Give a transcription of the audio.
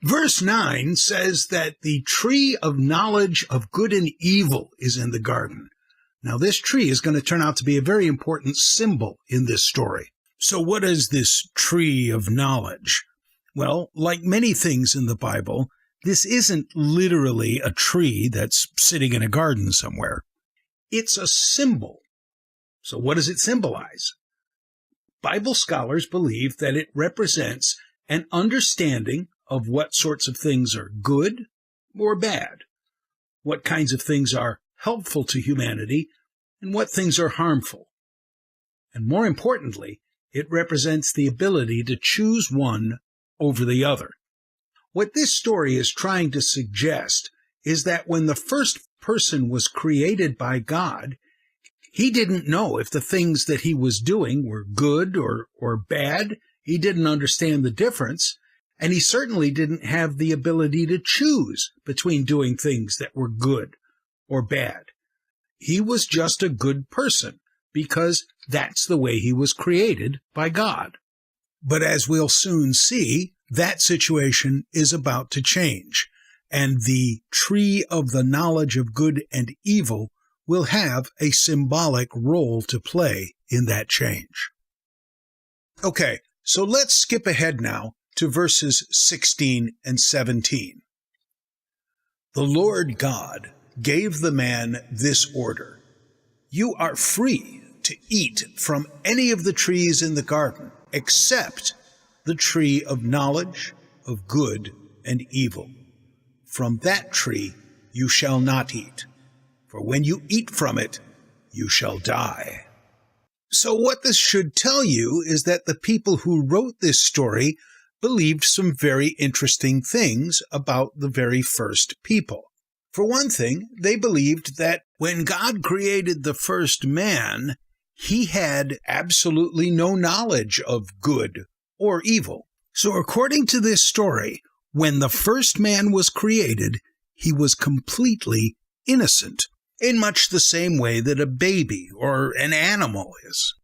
Verse 9 says that the tree of knowledge of good and evil is in the garden. Now, this tree is going to turn out to be a very important symbol in this story. So what is this tree of knowledge? Well, like many things in the Bible, this isn't literally a tree that's sitting in a garden somewhere. It's a symbol. So what does it symbolize? Bible scholars believe that it represents an understanding of what sorts of things are good or bad, what kinds of things are helpful to humanity, and what things are harmful. And more importantly, it represents the ability to choose one over the other. What this story is trying to suggest is that when the first person was created by God, he didn't know if the things that he was doing were good or bad. He didn't understand the difference, and he certainly didn't have the ability to choose between doing things that were good or bad. He was just a good person because that's the way he was created by God. But as we'll soon see, that situation is about to change, and the tree of the knowledge of good and evil will have a symbolic role to play in that change. Okay, so let's skip ahead now to verses 16 and 17. The Lord God gave the man this order: "You are free to eat from any of the trees in the garden, except the tree of knowledge of good and evil. From that tree you shall not eat, for when you eat from it, you shall die." So what this should tell you is that the people who wrote this story believed some very interesting things about the very first people. For one thing, they believed that when God created the first man, he had absolutely no knowledge of good or evil. So according to this story, when the first man was created, he was completely innocent, in much the same way that a baby or an animal is.